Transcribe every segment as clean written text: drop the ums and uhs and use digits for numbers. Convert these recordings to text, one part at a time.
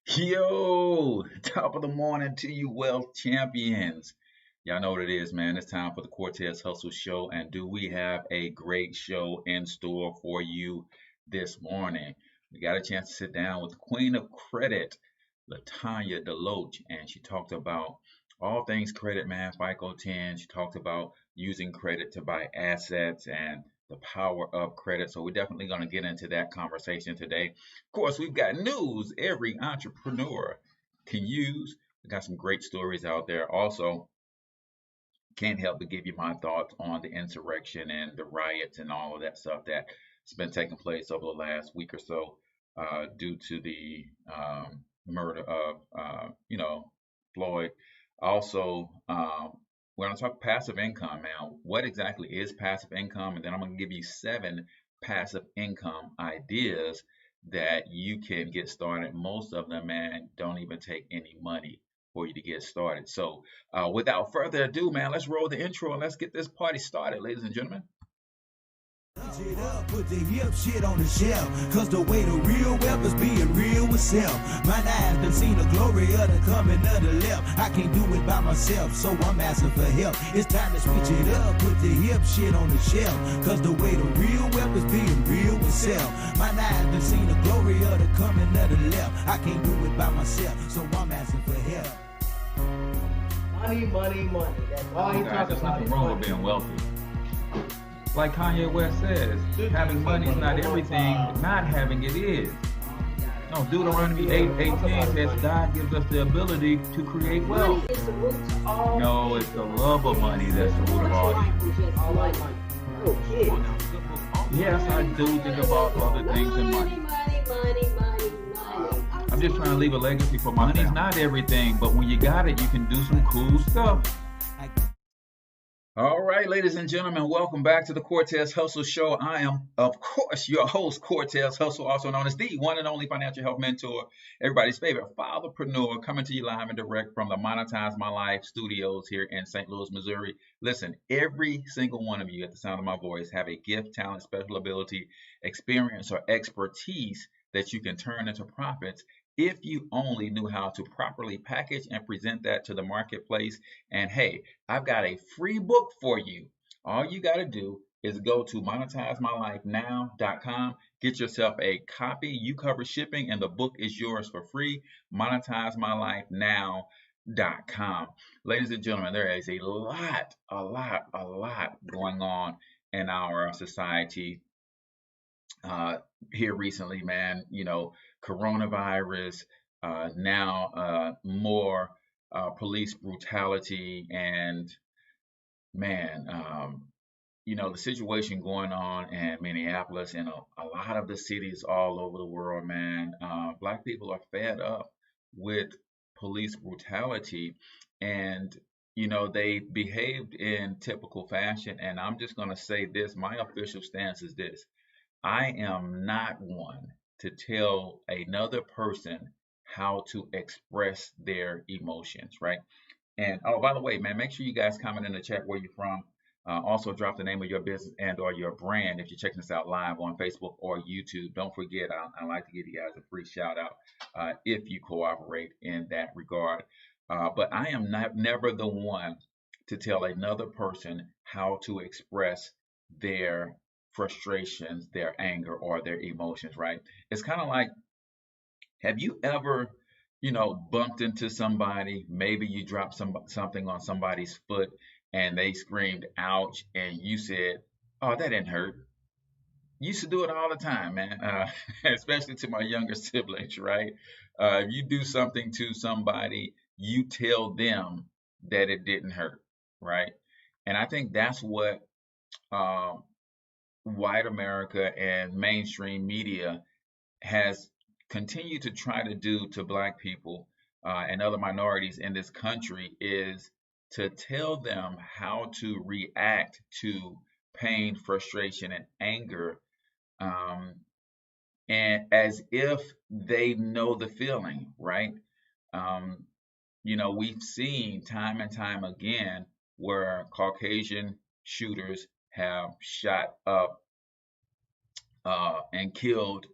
Yo, top of the morning to you, wealth champions. Y'all know what it is, man. It's time for the Cortez Hustle Show. And do we have a great show in store for you this morning? We got a chance to sit down with the Queen of Credit, LaTanya DeLoach, and she talked about all things credit, man, FICO 10. She talked about using credit to buy assets and the power of credit. So we're definitely going to get into that conversation today. Of course, we've got news every entrepreneur can use. We got some great stories out there. Also, can't help but give you my thoughts on the insurrection and the riots and all of that stuff that's been taking place over the last week or so due to the murder of, Floyd. Also, we're going to talk passive income now. What exactly is passive income? And then I'm going to give you 7 passive income ideas that you can get started. Most of them, man, don't even take any money for you to get started. So, without further ado, man, let's roll the intro and let's get this party started, ladies and gentlemen. It up, put the hip shit on the shelf. Cause the way the real wealth is being real with self. My eyes done seen the glory of the coming of the left. I can't do it by myself, so I'm asking for help. It's time to switch it up, put the hip shit on the shelf. Cause the way the real wealth is being real with self. My eyes done seen the glory of the coming of the left. I can't do it by myself, so I'm asking for help. Money, money, money. That's all he Guys, talks there's about. nothing wrong with being wealthy. Like Kanye West says, having money is not everything, not having it is. No, Deuteronomy 8:18 says God gives us the ability to create wealth. Money is the root to all No, it's the love of money that's the root of all evil. I like money. Oh, kid. Yes, I do think about other things than money. Money. I'm just trying to leave a legacy for my money's not everything, but when you got it, you can do some cool stuff. All right, ladies and gentlemen, welcome back to the Cortez Hustle Show. I am, of course, your host, Cortez Hustle, also known as the one and only financial health mentor, everybody's favorite fatherpreneur, coming to you live and direct from the Monetize My Life studios here in St. Louis, Missouri. Listen, every single one of you at the sound of my voice have a gift, talent, special ability, experience, or expertise that you can turn into profits if you only knew how to properly package and present that to the marketplace. And hey, I've got a free book for you. All you got to do is go to monetizemylifenow.com, get yourself a copy. You cover shipping, and the book is yours for free. Monetizemylifenow.com. Ladies and gentlemen, there is a lot going on in our society here recently, man. Coronavirus, now more police brutality, and man, the situation going on in Minneapolis and a lot of the cities all over the world, man. Black people are fed up with police brutality, and they behaved in typical fashion. And I'm just going to say this: my official stance is this: I am not one to tell another person how to express their emotions, right? And oh, by the way, man, make sure you guys comment in the chat where you're from. Also, drop the name of your business and/or your brand if you're checking this out live on Facebook or YouTube. Don't forget, I like to give you guys a free shout out if you cooperate in that regard. But I am never the one to tell another person how to express their frustrations, their anger, or their emotions, right? It's kind of like, have you ever, bumped into somebody, maybe you dropped something on somebody's foot and they screamed, ouch, and you said, oh, that didn't hurt. Used to do it all the time, man, especially to my younger siblings, right? If you do something to somebody, you tell them that it didn't hurt, right? And I think that's what um, white America and mainstream media has continued to try to do to Black people and other minorities in this country is to tell them how to react to pain, frustration, and anger, um, and as if they know the feeling, right? Um, we've seen time and time again where Caucasian shooters have shot up and killed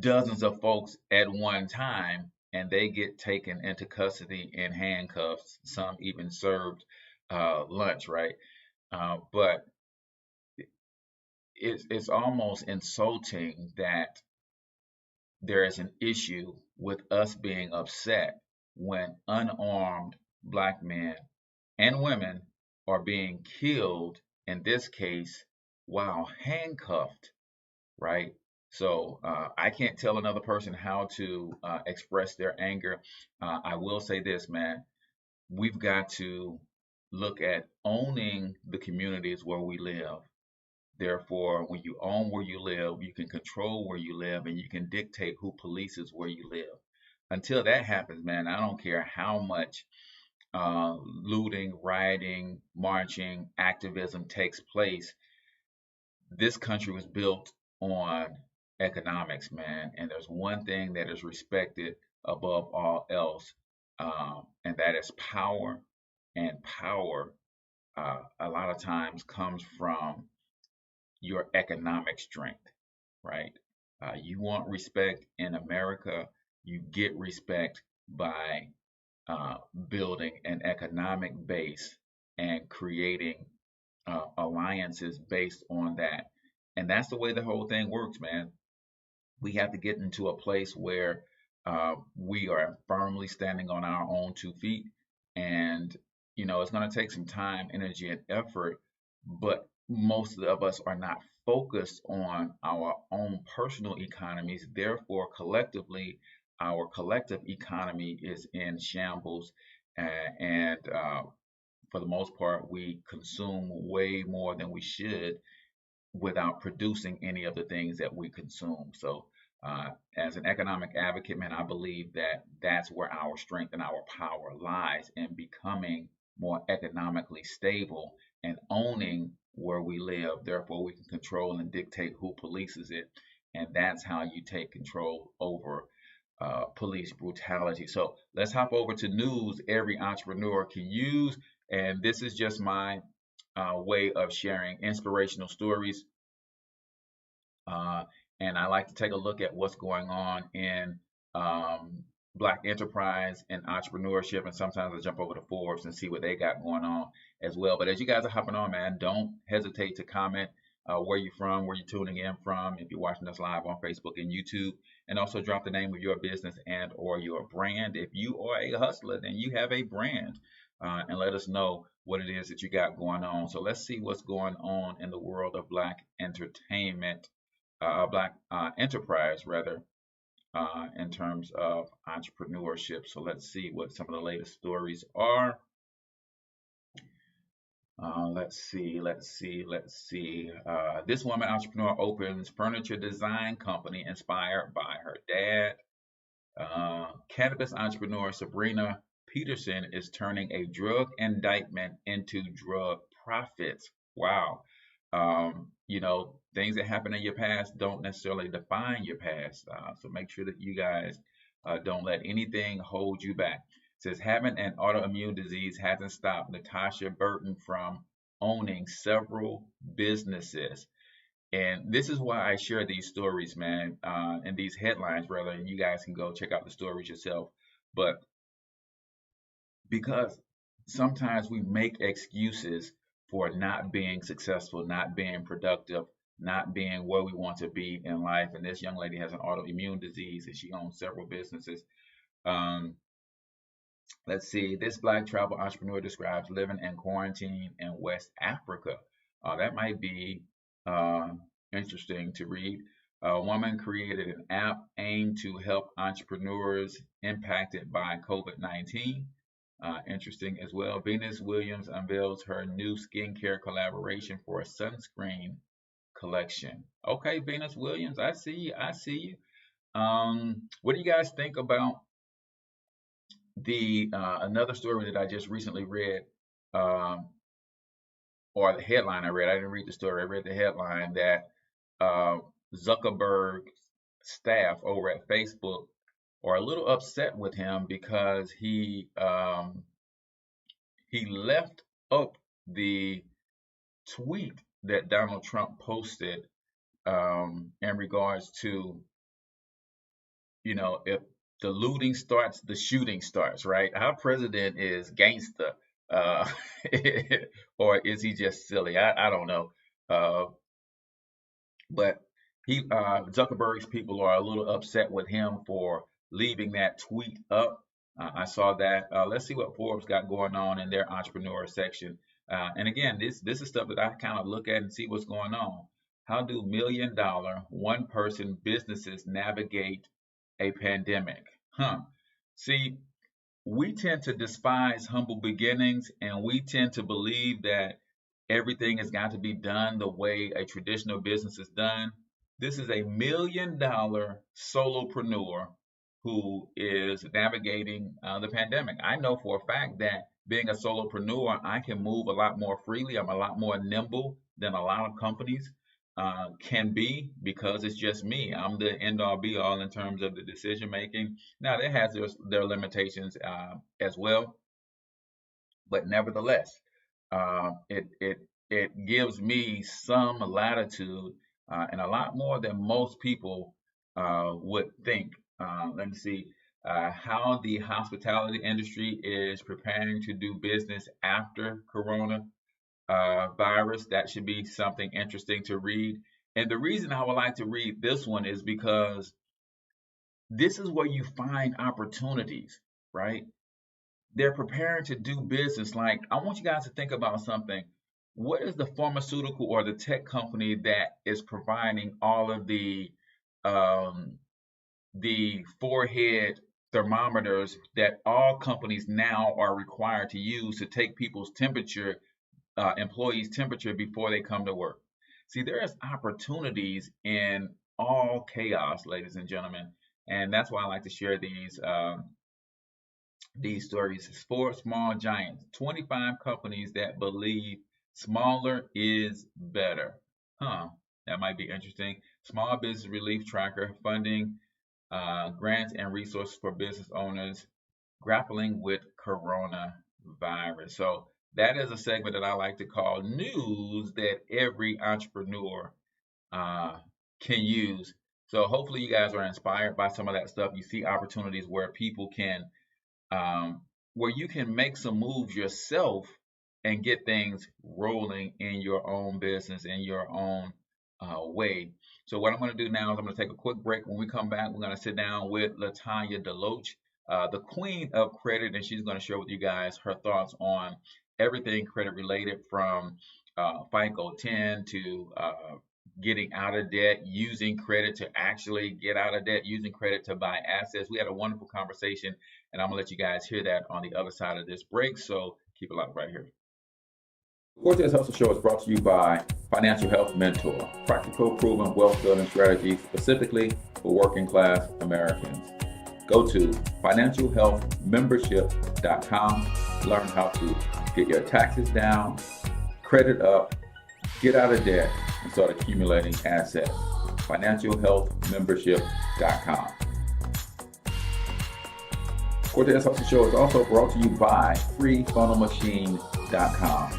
dozens of folks at one time, and they get taken into custody in handcuffs. Some even served lunch, right? But it's almost insulting that there is an issue with us being upset when unarmed black men and women are being killed, in this case, while handcuffed, right? So I can't tell another person how to express their anger. I will say this, man, we've got to look at owning the communities where we live. Therefore, when you own where you live, you can control where you live and you can dictate who polices where you live. Until that happens, man, I don't care how much looting, rioting, marching, activism takes place. This country was built on economics, man, and there's one thing that is respected above all else, and that is power. And power, a lot of times, comes from your economic strength, right? You want respect in America, you get respect by building an economic base and creating alliances based on that. And that's the way the whole thing works, man. We have to get into a place where we are firmly standing on our own 2 feet. And, it's going to take some time, energy, and effort, but most of us are not focused on our own personal economies. Therefore, collectively, our collective economy is in shambles. And for the most part, we consume way more than we should without producing any of the things that we consume. So, as an economic advocate, man, I believe that that's where our strength and our power lies in becoming more economically stable and owning where we live. Therefore, we can control and dictate who polices it. And that's how you take control over police brutality. So let's hop over to news every entrepreneur can use. And this is just my way of sharing inspirational stories. Uh, and I like to take a look at what's going on in Black enterprise and entrepreneurship. And sometimes I jump over to Forbes and see what they got going on as well. But as you guys are hopping on, man, don't hesitate to comment where you're from, where you're tuning in from, if you're watching us live on Facebook and YouTube. And also drop the name of your business and or your brand. If you are a hustler, then you have a brand. And let us know what it is that you got going on. So let's see what's going on in the world of Black entertainment, Black enterprise, rather, in terms of entrepreneurship. So let's see what some of the latest stories are. Let's see. This woman entrepreneur opens furniture design company inspired by her dad. Cannabis entrepreneur Sabrina Peterson is turning a drug indictment into drug profits. Wow. Things that happen in your past don't necessarily define your past. So make sure that you guys don't let anything hold you back. It says having an autoimmune disease hasn't stopped Natasha Burton from owning several businesses. And this is why I share these stories, man, and these headlines, rather, and you guys can go check out the stories yourself. But because sometimes we make excuses for not being successful, not being productive, not being where we want to be in life. And this young lady has an autoimmune disease and she owns several businesses. Um, let's see, this Black travel entrepreneur describes living in quarantine in West Africa. That might be interesting to read. A woman created an app aimed to help entrepreneurs impacted by COVID-19. Interesting as well. Venus Williams unveils her new skincare collaboration for a sunscreen collection. Okay, Venus Williams, I see you. I see you. What do you guys think about the another story that I just recently read, or the headline I read? I didn't read the story. I read the headline that Zuckerberg's staff over at Facebook are a little upset with him because he left up the tweet that Donald Trump posted in regards to if the looting starts, the shooting starts, right? Our president is gangster, uh, or is he just silly? I don't know. Uh, but Zuckerberg's people are a little upset with him for leaving that tweet up. I saw that. Let's see what Forbes got going on in their entrepreneur section. And again, this is stuff that I kind of look at and see what's going on. How do $1 million one person businesses navigate a pandemic? See, we tend to despise humble beginnings, and we tend to believe that everything has got to be done the way a traditional business is done. This is a $1 million solopreneur who is navigating the pandemic. I know for a fact that being a solopreneur, I can move a lot more freely. I'm a lot more nimble than a lot of companies can be, because it's just me. I'm the end all be all in terms of the decision making. Now, that has their limitations as well, but nevertheless, it gives me some latitude and a lot more than most people would think. Let me see how the hospitality industry is preparing to do business after Corona virus. That should be something interesting to read. And the reason I would like to read this one is because this is where you find opportunities, right? They're preparing to do business. Like, I want you guys to think about something. What is the pharmaceutical or the tech company that is providing all of the forehead thermometers that all companies now are required to use to take people's temperature, employees' temperature before they come to work? See, there is opportunities in all chaos, ladies and gentlemen, and that's why I like to share these stories. For small giants, 25 companies that believe smaller is better. That might be interesting. Small Business Relief Tracker, funding grants and resources for business owners grappling with coronavirus. So that is a segment that I like to call news that every entrepreneur can use. So hopefully you guys are inspired by some of that stuff. You see opportunities where people can where you can make some moves yourself and get things rolling in your own business, in your own way. So what I'm going to do now is I'm going to take a quick break. When we come back, we're going to sit down with LaTanya DeLoach, the queen of credit, and she's going to share with you guys her thoughts on everything credit related, from FICO 10 to getting out of debt, using credit to actually get out of debt, using credit to buy assets. We had a wonderful conversation, and I'm going to let you guys hear that on the other side of this break. So keep it locked right here. Cortez Hustle Show is brought to you by Financial Health Mentor, practical proven wealth building strategies specifically for working class Americans. Go to financialhealthmembership.com, learn how to get your taxes down, credit up, get out of debt, and start accumulating assets. financialhealthmembership.com. Cortez Hustle Show is also brought to you by freefunnelmachine.com.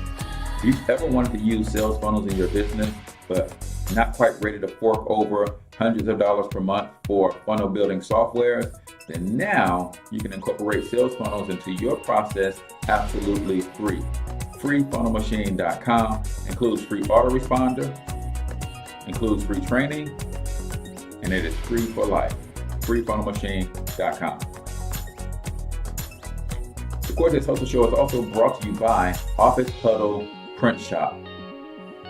If you've ever wanted to use sales funnels in your business, but not quite ready to fork over hundreds of dollars per month for funnel building software, then now you can incorporate sales funnels into your process absolutely free. freefunnelmachine.com includes free autoresponder, includes free training, and it is free for life. freefunnelmachine.com. The Cortez Hustle Show is also brought to you by Office Huddle Print Shop.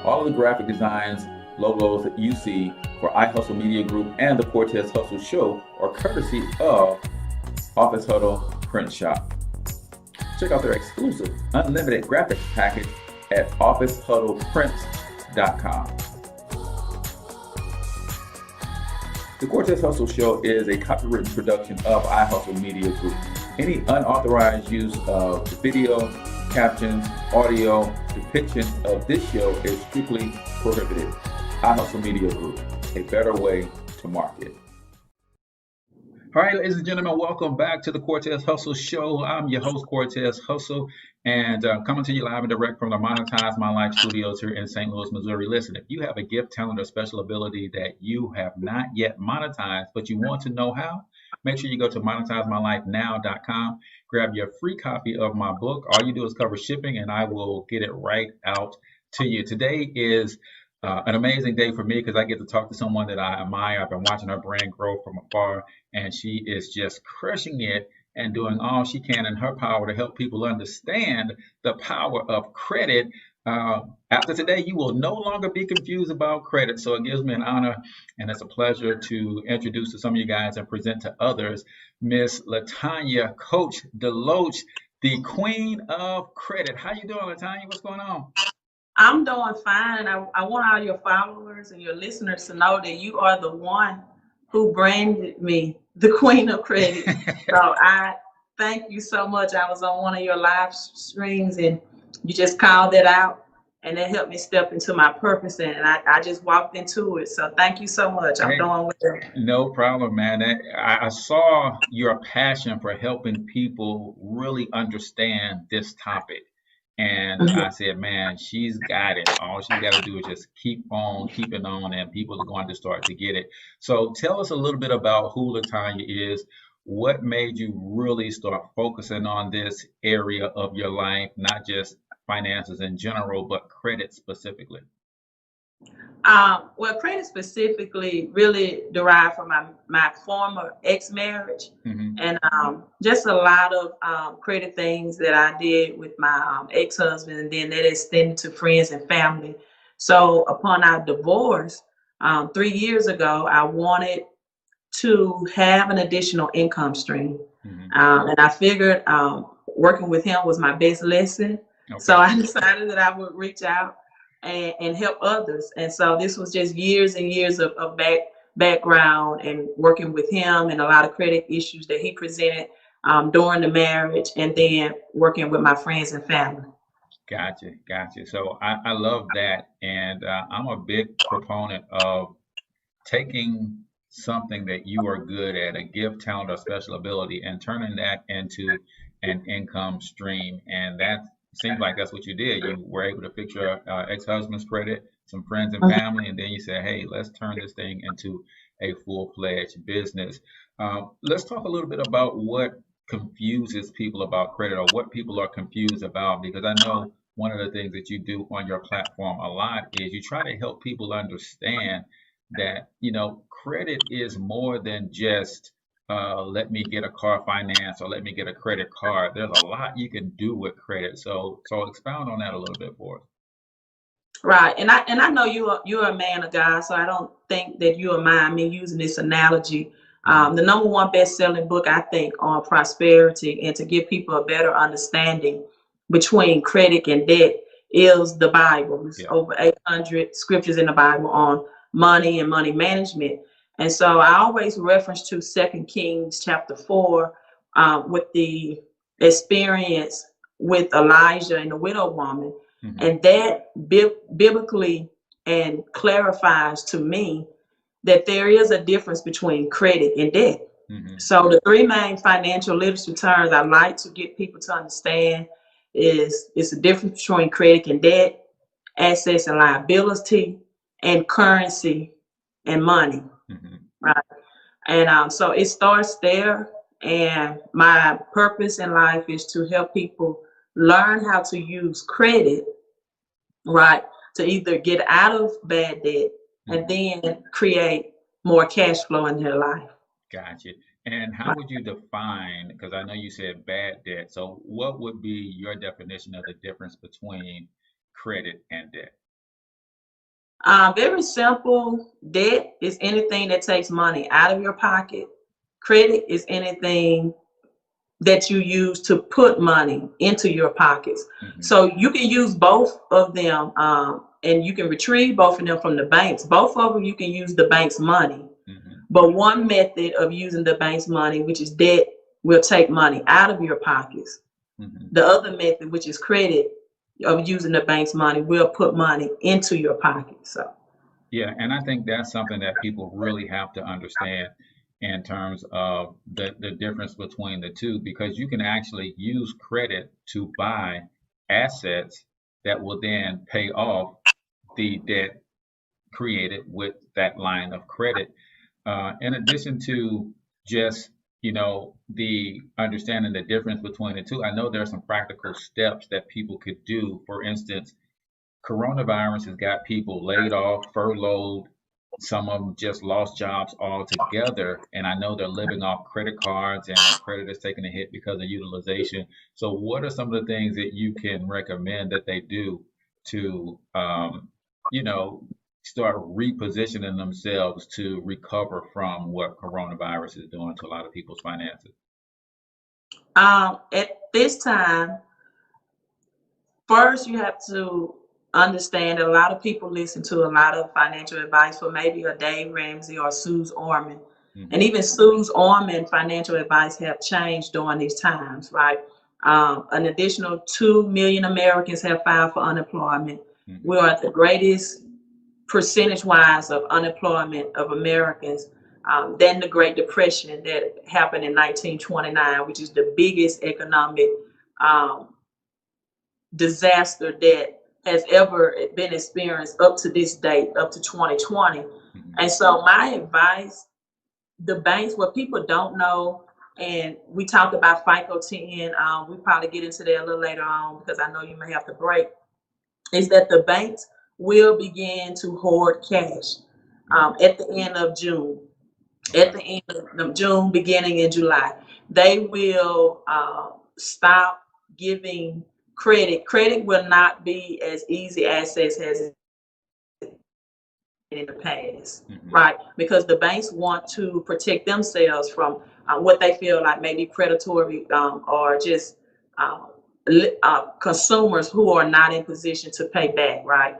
All of the graphic designs, logos that you see for iHustle Media Group and the Cortez Hustle Show are courtesy of Office Huddle Print Shop. Check out their exclusive unlimited graphics package at officehuddleprints.com. The Cortez Hustle Show is a copywritten production of iHustle Media Group. Any unauthorized use of video, captions, audio, depiction of this show is strictly prohibited. iHustle Media Group, a better way to market. All right, ladies and gentlemen, welcome back to the Cortez Hustle Show. I'm your host, Cortez Hustle, and coming to you live and direct from the Monetize My Life studios here in St. Louis, Missouri. Listen, if you have a gift, talent, or special ability that you have not yet monetized, but you want to know how, make sure you go to monetizemylifenow.com, grab your free copy of my book. All you do is cover shipping, and I will get it right out to you. Today is an amazing day for me because I get to talk to someone that I admire. I've been watching her brand grow from afar, and she is just crushing it and doing all she can in her power to help people understand the power of credit. After today, you will no longer be confused about credit. So it gives me an honor and it's a pleasure to introduce to some of you guys and present to others Miss LaTanya Coach DeLoach, the Queen of Credit. How you doing, LaTanya? What's going on? I'm doing fine. I want all your followers and your listeners to know that you are the one who branded me the Queen of Credit. So I thank you so much. I was on one of your live streams and you just called that out, and that helped me step into my purpose, and I just walked into it. So thank you so much. I'm Hey, doing well. no problem, man. I saw your passion for helping people really understand this topic. And I said, man, she's got it. All she's got to do is just keep on keeping on, and people are going to start to get it. So tell us a little bit about who LaTanya is. What made you really start focusing on this area of your life, not just finances in general, but credit specifically? Well, credit specifically really derived from my former ex-marriage, and just a lot of credit things that I did with my ex-husband, and then that extended to friends and family. So upon our divorce 3 years ago, I wanted to have an additional income stream, and I figured working with him was my best lesson. Okay. So I decided that I would reach out and help others. And so this was just years and years of background and working with him and a lot of credit issues that he presented during the marriage, and then working with my friends and family. Gotcha. So I love that. And I'm a big proponent of taking something that you are good at, a gift, talent, or special ability, and turning that into an income stream. And that seems like that's what you did. You were able to fix your ex-husband's credit, some friends and family, and then you said, hey, let's turn this thing into a full-fledged business. Let's talk a little bit about what confuses people about credit, or what people are confused about, because I know one of the things that you do on your platform a lot is you try to help people understand that, credit is more than just let me get a car finance or let me get a credit card. There's a lot you can do with credit. So expound on that a little bit for us. Right, and I know you're a man of God, so I don't think that you will mind me using this analogy. The number one best-selling book, I think, on prosperity and to give people a better understanding between credit and debt is the Bible. There's over 800 scriptures in the Bible on money and money management. And so I always reference to 2 Kings chapter 4 with the experience with Elijah and the widow woman. And that biblically and clarifies to me that there is a difference between credit and debt. So the three main financial literacy terms I like to get people to understand is it's the difference between credit and debt, assets and liability, and currency and money. Right. And so it starts there. And my purpose in life is to help people learn how to use credit, right, to either get out of bad debt and then create more cash flow in their life. Gotcha. And how would you define, because I know you said bad debt, so what would be your definition of the difference between credit and debt? Very simple. Debt is anything that takes money out of your pocket. Credit is anything that you use to put money into your pockets. So you can use both of them, and you can retrieve both of them from the banks. Both of them, you can use the bank's money. But one method of using the bank's money, which is debt, will take money out of your pockets. The other method, which is credit, of using the bank's money, will put money into your pocket. So yeah, and I think that's something that people really have to understand in terms of the difference between the two, because you can actually use credit to buy assets that will then pay off the debt created with that line of credit. In addition to just the understanding the difference between the two. I know there are some practical steps that people could do. For instance, coronavirus has got people laid off, furloughed. Some of them just lost jobs altogether. And I know they're living off credit cards and their credit is taking a hit because of utilization. So, what are some of the things that you can recommend that they do to, you know, start repositioning themselves to recover from what coronavirus is doing to a lot of people's finances? At this time, first you have to understand that a lot of people listen to a lot of financial advice for maybe a Dave Ramsey or Suze Orman. And even Suze Orman financial advice have changed during these times, right? An additional 2 million Americans have filed for unemployment. We are at the greatest percentage-wise of unemployment of Americans than the Great Depression that happened in 1929, which is the biggest economic disaster that has ever been experienced up to this date, up to 2020. And so my advice, the banks, what people don't know, and we talked about FICO 10, we probably get into that a little later on because I know you may have to break, is that the banks will begin to hoard cash at the end of June. At the end of June, beginning in July, they will stop giving credit. Credit will not be as easy access as in the past, right? Because the banks want to protect themselves from what they feel like maybe predatory or just consumers who are not in position to pay back, right?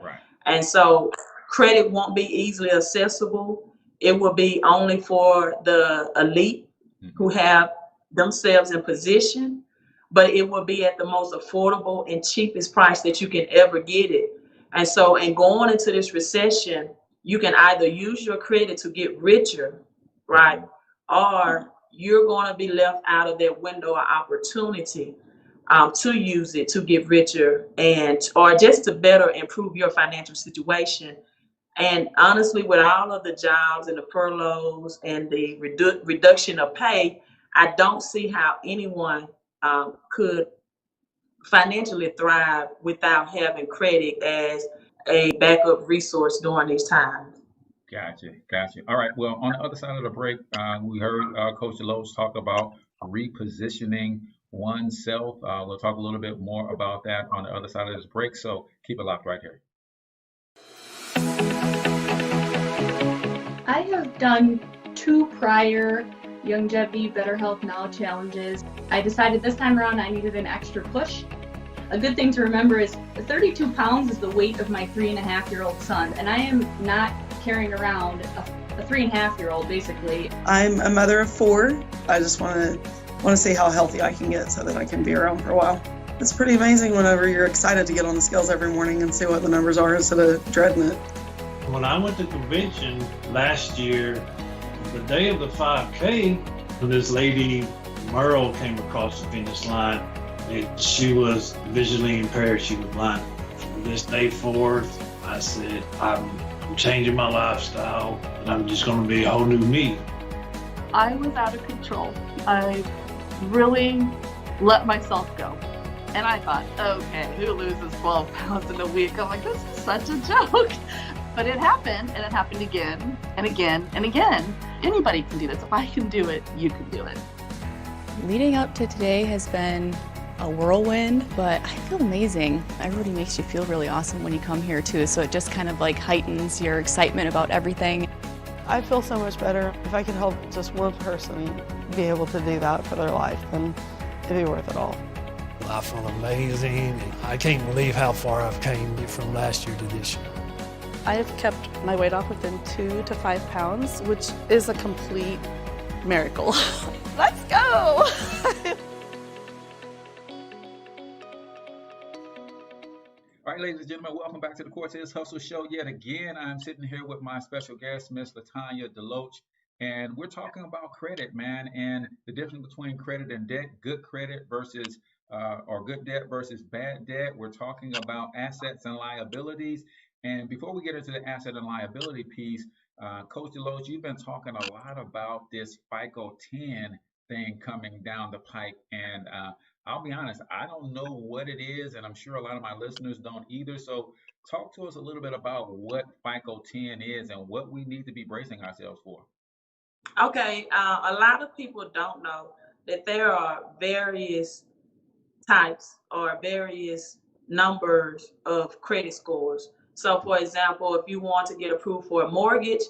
And so credit won't be easily accessible. It will be only for the elite who have themselves in position, but it will be at the most affordable and cheapest price that you can ever get it. And so, in going into this recession, you can either use your credit to get richer, right? Or you're going to be left out of that window of opportunity to use it to get richer or just to better improve your financial situation. And honestly, with all of the jobs and the furloughs and the reduction of pay, I don't see how anyone could financially thrive without having credit as a backup resource during these times. Gotcha. All right. Well, on the other side of the break, we heard Coach DeLoach talk about repositioning oneself. We'll talk a little bit more about that on the other side of this break. So keep it locked right here. I have done 2 prior Longevity Better Health Now challenges. I decided this time around I needed an extra push. A good thing to remember is 32 pounds is the weight of my 3.5-year-old son, and I am not carrying around a 3.5-year-old basically. I'm a mother of 4. I just want to see how healthy I can get so that I can be around for a while. It's pretty amazing whenever you're excited to get on the scales every morning and see what the numbers are instead of dreading it. When I went to convention last year, the day of the 5K, this lady, Merle, came across the finish line, and she was visually impaired. She was blind. From this day forth, I said, I'm changing my lifestyle, and I'm just going to be a whole new me. I was out of control. I really let myself go. And I thought, okay, who loses 12 pounds in a week? I'm like, this is such a joke. But it happened, and it happened again and again and again. Anybody can do this. If I can do it, you can do it. Leading up to today has been a whirlwind, but I feel amazing. Everybody makes you feel really awesome when you come here too, so it just kind of like heightens your excitement about everything. I feel so much better. If I could help just one person be able to do that for their life, then it'd be worth it all. I feel amazing. I can't believe how far I've came from last year to this year. I have kept my weight off within 2 to 5 pounds, which is a complete miracle. Let's go! All right, ladies and gentlemen, welcome back to the Cortez Hustle Show. Yet again, I'm sitting here with my special guest, Miss LaTanya DeLoach, and we're talking about credit, man, and the difference between credit and debt, good credit versus or good debt versus bad debt. We're talking about assets and liabilities. And before we get into the asset and liability piece, Coach DeLoach, you've been talking a lot about this FICO 10 thing coming down the pike, and I'll be honest, I don't know what it is, and I'm sure a lot of my listeners don't either. So talk to us a little bit about what FICO 10 is and what we need to be bracing ourselves for. Okay, a lot of people don't know that there are various types or various numbers of credit scores. So, for example, if you want to get approved for a mortgage,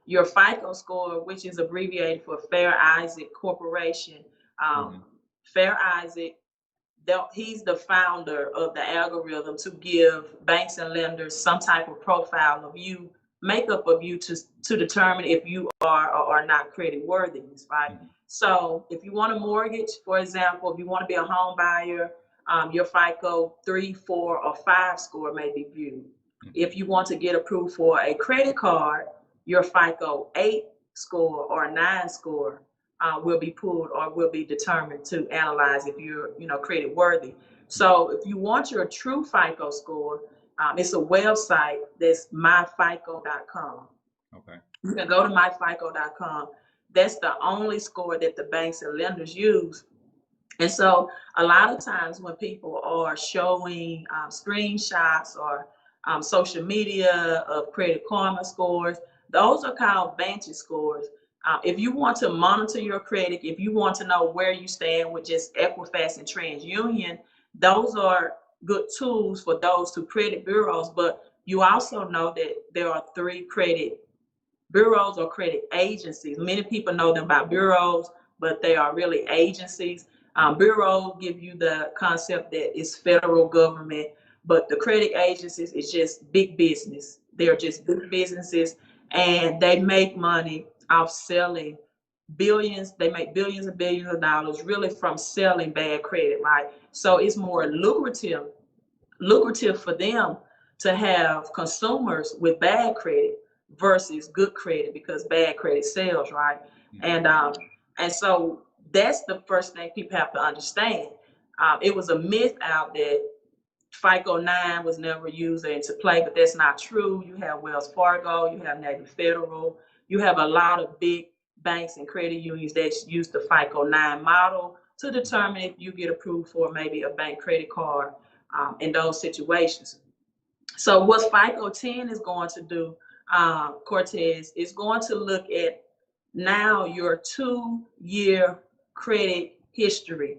your FICO score, which is abbreviated for Fair Isaac Corporation, Fair Isaac, he's the founder of the algorithm to give banks and lenders some type of profile of you, makeup of you to determine if you are or are not credit worthy, right? So if you want a mortgage, for example, if you want to be a home buyer, your FICO 3, 4, or 5 score may be viewed. If you want to get approved for a credit card, your FICO 8 score or 9 score will be pulled or will be determined to analyze if you're, credit worthy. So if you want your true FICO score, it's a website that's myfico.com. Okay. You can go to myfico.com. That's the only score that the banks and lenders use. And so a lot of times when people are showing screenshots or social media of Credit Karma scores, those are called Vantage scores. If you want to monitor your credit, if you want to know where you stand with just Equifax and TransUnion, those are good tools for those 2 credit bureaus. But you also know that there are 3 credit bureaus or credit agencies. Many people know them by bureaus, but they are really agencies. Bureaus give you the concept that it's federal government, but the credit agencies is just big business. They're just big businesses, and they make money off selling billions. They make billions and billions of dollars really from selling bad credit, right? So it's more lucrative for them to have consumers with bad credit versus good credit, because bad credit sells, right? And so that's the first thing people have to understand. It was a myth out that FICO 9 was never used into play, but that's not true. You have Wells Fargo, you have Navy Federal, you have a lot of big banks and credit unions that use the FICO 9 model to determine if you get approved for maybe a bank credit card in those situations. So what FICO 10 is going to do, Cortez, is going to look at now your 2-year credit history.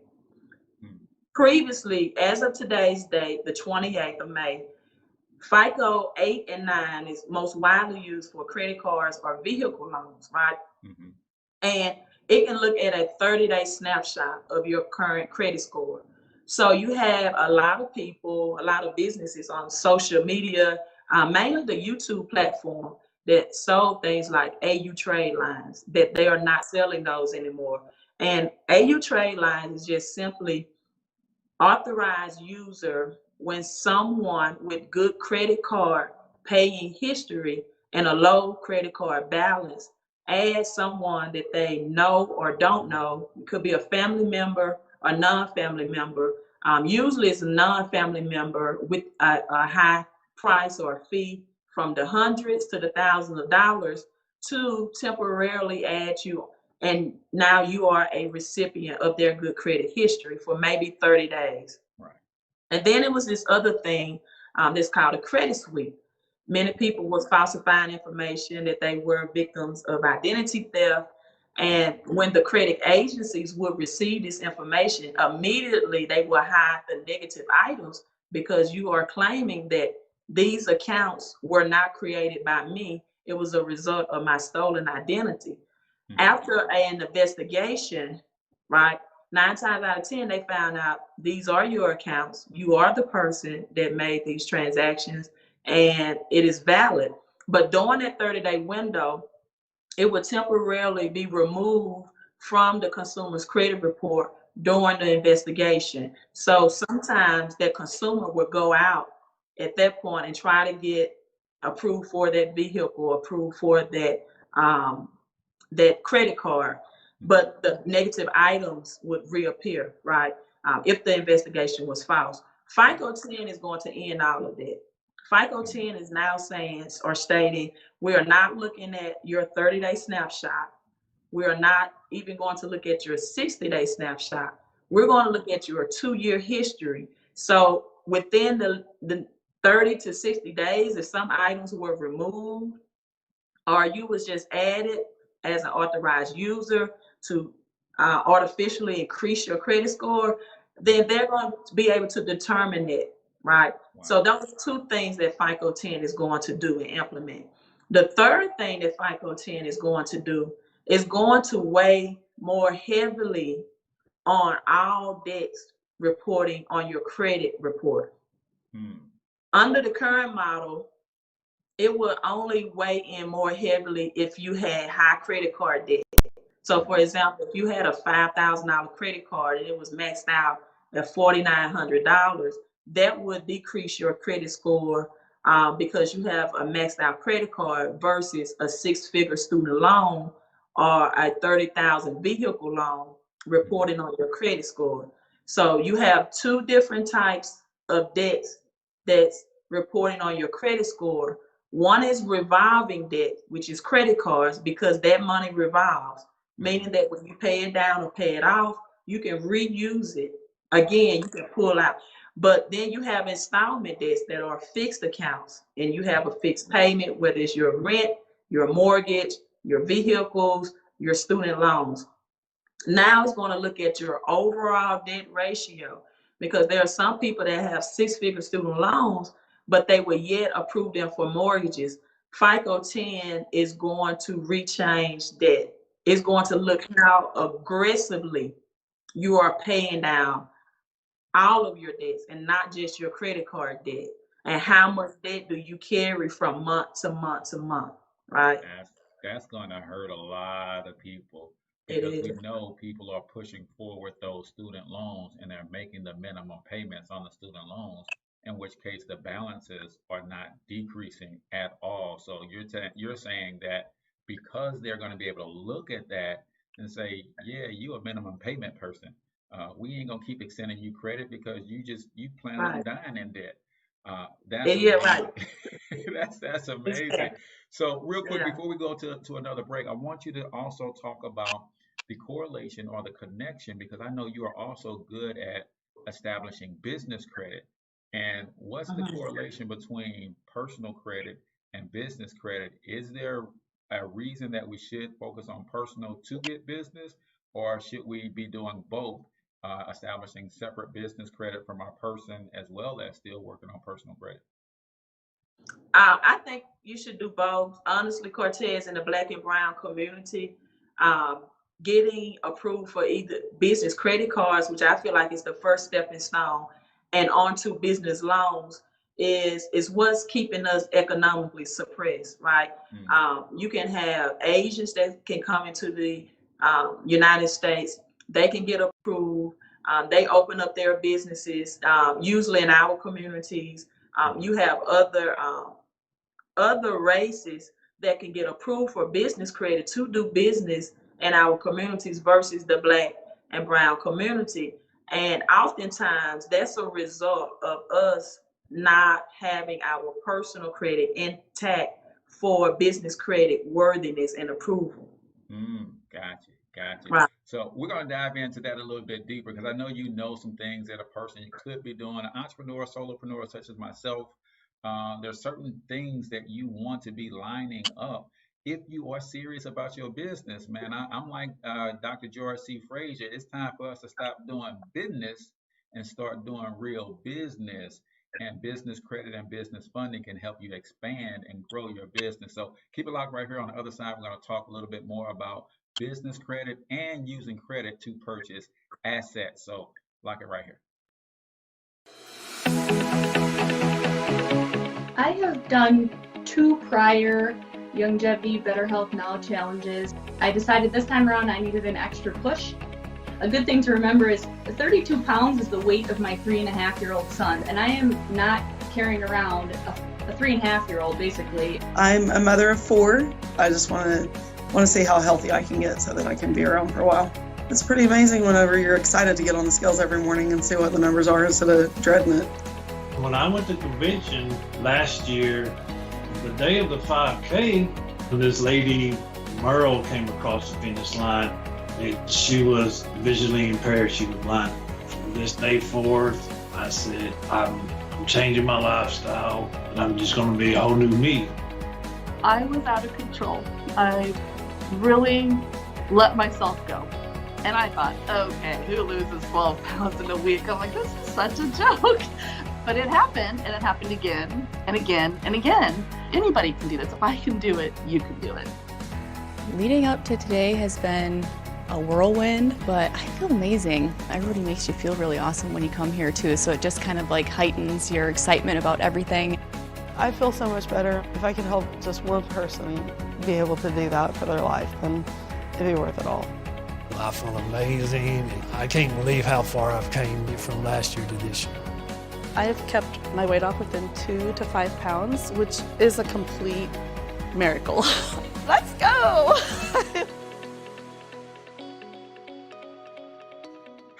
Previously, as of today's date, the 28th of May, FICO 8 and 9 is most widely used for credit cards or vehicle loans, right? And it can look at a 30-day snapshot of your current credit score. So you have a lot of people, a lot of businesses on social media, mainly the YouTube platform, that sold things like AU trade lines, that they are not selling those anymore. And AU trade lines is just simply authorized user when someone with good credit card paying history and a low credit card balance adds someone that they know or don't know. It could be a family member or non-family member. Usually it's a non-family member with a high price or fee from the hundreds to the thousands of dollars to temporarily add you. And now you are a recipient of their good credit history for maybe 30 days. Right. And then it was this other thing that's called a credit sweep. Many people was falsifying information that they were victims of identity theft. And when the credit agencies would receive this information, immediately they will hide the negative items, because you are claiming that these accounts were not created by me. It was a result of my stolen identity. After an investigation, right, 9 times out of 10, they found out these are your accounts. You are the person that made these transactions, and it is valid. But during that 30-day window, it would temporarily be removed from the consumer's credit report during the investigation. So sometimes that consumer would go out at that point and try to get approved for that vehicle, approved for that credit card, but the negative items would reappear, right? If the investigation was false. FICO 10 is going to end all of that. FICO 10 is now saying or stating, we are not looking at your 30-day snapshot. We are not even going to look at your 60-day snapshot. We're going to look at your 2-year history. So within the 30 to 60 days, if some items were removed or you was just added as an authorized user to artificially increase your credit score, then they're going to be able to determine it, right? Wow. So those are 2 things that FICO 10 is going to do and implement. The third thing that FICO 10 is going to do is going to weigh more heavily on all debts reporting on your credit report. Under the current model, it will only weigh in more heavily if you had high credit card debt. So for example, if you had a $5,000 credit card and it was maxed out at $4,900, that would decrease your credit score because you have a maxed out credit card versus a 6-figure student loan or a $30,000 vehicle loan reporting on your credit score. So you have 2 different types of debts that's reporting on your credit score. One is revolving debt, which is credit cards, because that money revolves, meaning that when you pay it down or pay it off, you can reuse it. Again, you can pull out. But then you have installment debts that are fixed accounts, and you have a fixed payment, whether it's your rent, your mortgage, your vehicles, your student loans. Now it's going to look at your overall debt ratio, because there are some people that have 6-figure student loans, but they will yet approve them for mortgages. FICO 10 is going to rechange debt. It's going to look how aggressively you are paying down all of your debts and not just your credit card debt. And how much debt do you carry from month to month to month, right? That's going to hurt a lot of people, because we know people are pushing forward those student loans and they're making the minimum payments on the student loans, in which case the balances are not decreasing at all. So you're saying that because they're going to be able to look at that and say, yeah, you a minimum payment person. We ain't gonna keep extending you credit because you plan on dying in debt. That's amazing. So real quick, before we go to another break, I want you to also talk about the correlation or the connection, because I know you are also good at establishing business credit. And what's the correlation between personal credit and business credit? Is there a reason that we should focus on personal to get business, or should we be doing both, establishing separate business credit from our person as well as still working on personal credit? I think you should do both. Honestly, Cortez, in the Black and Brown community, getting approved for either business credit cards, which I feel like is the first stepping stone, and onto business loans is what's keeping us economically suppressed, right? You can have Asians that can come into the United States. They can get approved. They open up their businesses, usually in our communities. You have other races that can get approved for business credit to do business in our communities versus the Black and Brown community. And oftentimes that's a result of us not having our personal credit intact for business credit worthiness and approval. Gotcha. Right. So we're going to dive into that a little bit deeper, because I know you know some things that a person could be doing, an entrepreneur, solopreneur such as myself. There's certain things that you want to be lining up if you are serious about your business, man. I'm like Dr. George C. Frazier. It's time for us to stop doing business and start doing real business. And business credit and business funding can help you expand and grow your business. So keep it locked right here. On the other side, we're going to talk a little bit more about business credit and using credit to purchase assets. So lock it right here. I have done 2 prior Longevity Better Health Now challenges. I decided this time around I needed an extra push. A good thing to remember is 32 pounds is the weight of my 3.5-year-old son, and I am not carrying around a 3.5-year-old basically. I'm a mother of 4. I just want to see how healthy I can get so that I can be around for a while. It's pretty amazing whenever you're excited to get on the scales every morning and see what the numbers are instead of dreading it. When I went to convention last year, the day of the 5K, this lady, Merle came across the finish line, and she was visually impaired. She was blind. From this day forth, I said, I'm changing my lifestyle, and I'm just going to be a whole new me. I was out of control. I really let myself go. And I thought, okay, who loses 12 pounds in a week? I'm like, this is such a joke. But it happened, and it happened again and again and again. Anybody can do this. If I can do it, you can do it. Leading up to today has been a whirlwind, but I feel amazing. Everybody makes you feel really awesome when you come here too, so it just kind of like heightens your excitement about everything. I feel so much better. If I could help just one person be able to do that for their life, then it'd be worth it all. I feel amazing. I can't believe how far I've came from last year to this year. I have kept my weight off within 2 to 5 pounds, which is a complete miracle. Let's go!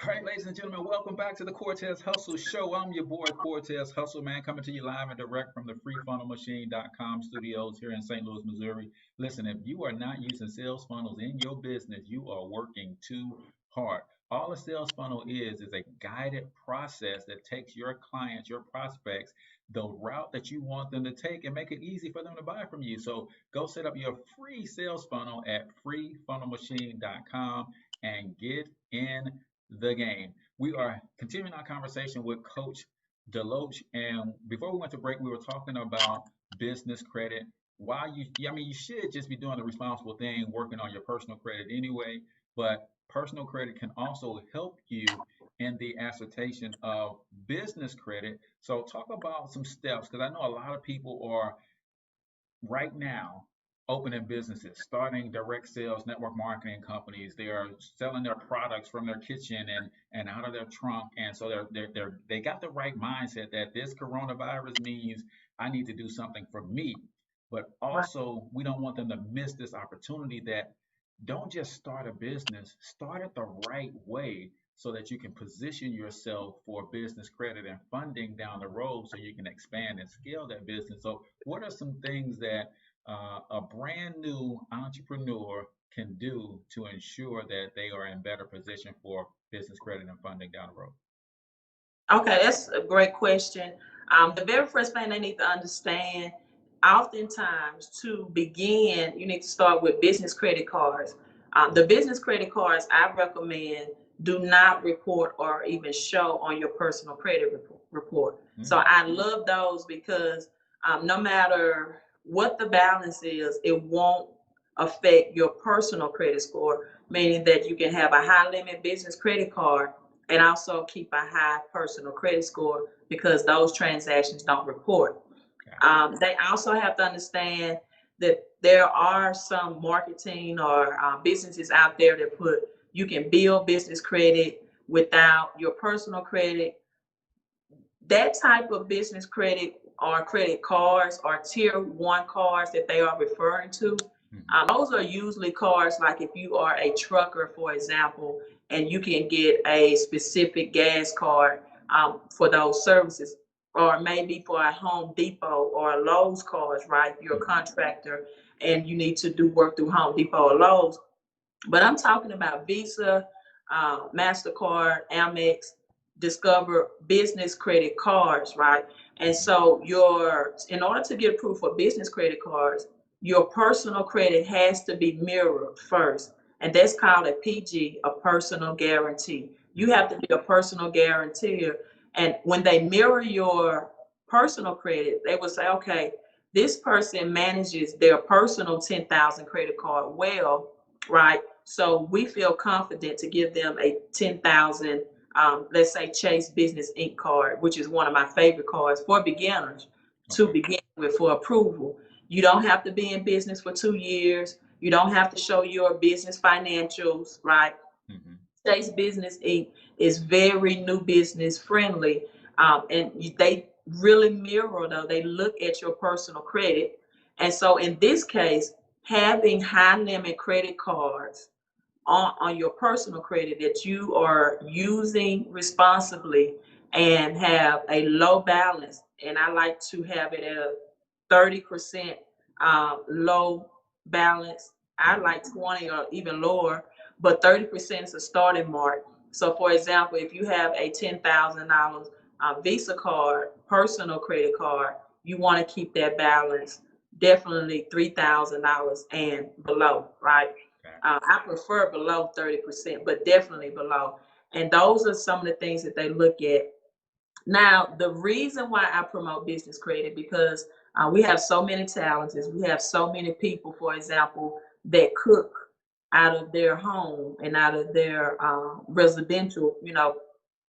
All right, ladies and gentlemen, welcome back to the Cortez Hustle Show. I'm your boy, Cortez Hustle, man, coming to you live and direct from the freefunnelmachine.com studios here in St. Louis, Missouri. Listen, if you are not using sales funnels in your business, you are working too hard. All a sales funnel is a guided process that takes your clients, your prospects, the route that you want them to take and make it easy for them to buy from you. So go set up your free sales funnel at freefunnelmachine.com and get in the game. We are continuing our conversation with Coach DeLoach, and before we went to break, we were talking about business credit. Why you should just be doing the responsible thing, working on your personal credit anyway, but personal credit can also help you in the ascertain of business credit. So talk about some steps, because I know a lot of people are right now opening businesses, starting direct sales, network marketing companies. They are selling their products from their kitchen and out of their trunk. And so they got the right mindset that this coronavirus means I need to do something for me. But also, we don't want them to miss this opportunity that don't just start a business, start it the right way so that you can position yourself for business credit and funding down the road so you can expand and scale that business. So what are some things that a brand new entrepreneur can do to ensure that they are in better position for business credit and funding down the road? Okay, that's a great question. The very first thing they need to understand, oftentimes to begin, you need to start with business credit cards. The business credit cards I recommend do not report or even show on your personal credit report. Mm-hmm. So I love those because no matter what the balance is, it won't affect your personal credit score, meaning that you can have a high limit business credit card and also keep a high personal credit score because those transactions don't report. They also have to understand that there are some marketing or businesses out there that put you can build business credit without your personal credit. That type of business credit or credit cards or tier 1 cards that they are referring to, those are usually cards like if you are a trucker, for example, and you can get a specific gas card for those services, or maybe for a Home Depot or a Lowe's cards, right? You're a contractor and you need to do work through Home Depot or Lowe's. But I'm talking about Visa, MasterCard, Amex, Discover business credit cards, right? And so in order to get approved for business credit cards, your personal credit has to be mirrored first. And that's called a PG, a personal guarantee. You have to be a personal guarantor. And when they mirror your personal credit, they will say, okay, this person manages their personal 10,000 credit card well, right? So we feel confident to give them a 10,000, let's say Chase Business Inc. card, which is one of my favorite cards for beginners to begin with for approval. You don't have to be in business for 2 years. You don't have to show your business financials, right? Mm-hmm. Chase Business Inc. is very new business friendly. And they really mirror, though, they look at your personal credit. And so in this case, having high limit credit cards on your personal credit that you are using responsibly and have a low balance, and I like to have it at a 30% low balance I like 20 or even lower, but 30% is a starting mark. So, for example, if you have a $10,000 Visa card, personal credit card, you want to keep that balance definitely $3,000 and below, right? I prefer below 30%, but definitely below. And those are some of the things that they look at. Now, the reason why I promote business credit, because we have so many talents, we have so many people, for example, that cook out of their home and out of their residential,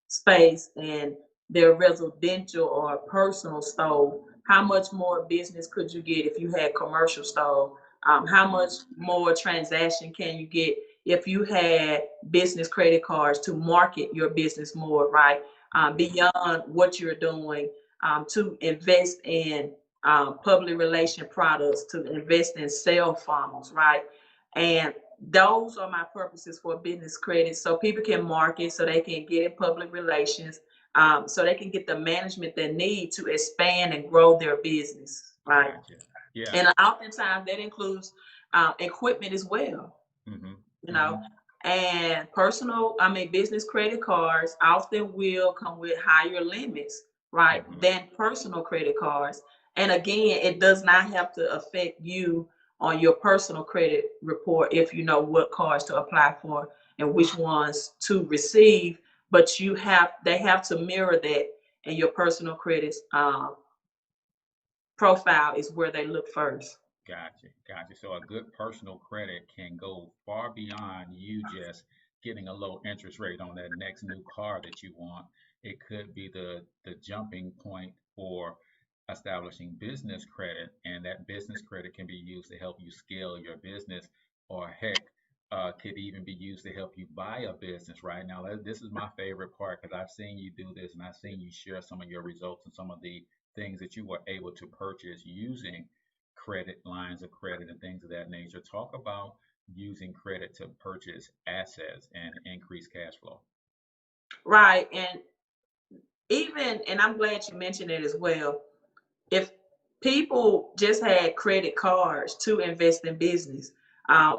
space and their residential or personal stove. How much more business could you get if you had commercial stove? How much more transaction can you get if you had business credit cards to market your business more, right? Beyond what you're doing, to invest in public relation products, to invest in sale funnels, right? And those are my purposes for business credit, so people can market, so they can get in public relations, so they can get the management they need to expand and grow their business, right? Yeah. And oftentimes that includes equipment as well. And business credit cards often will come with higher limits, right, than personal credit cards. And again, it does not have to affect you on your personal credit report if you know what cards to apply for and which ones to receive, but they have to mirror that, and your personal credit profile is where they look first. Gotcha. So a good personal credit can go far beyond you just getting a low interest rate on that next new car that you want. It could be the jumping point for establishing business credit, and that business credit can be used to help you scale your business, or heck, could even be used to help you buy a business. Right now, this is my favorite part, because I've seen you do this, and I've seen you share some of your results and some of the things that you were able to purchase using credit, lines of credit, and things of that nature. Talk about using credit to purchase assets and increase cash flow. Right. And I'm glad you mentioned it as well. If people just had credit cards to invest in business,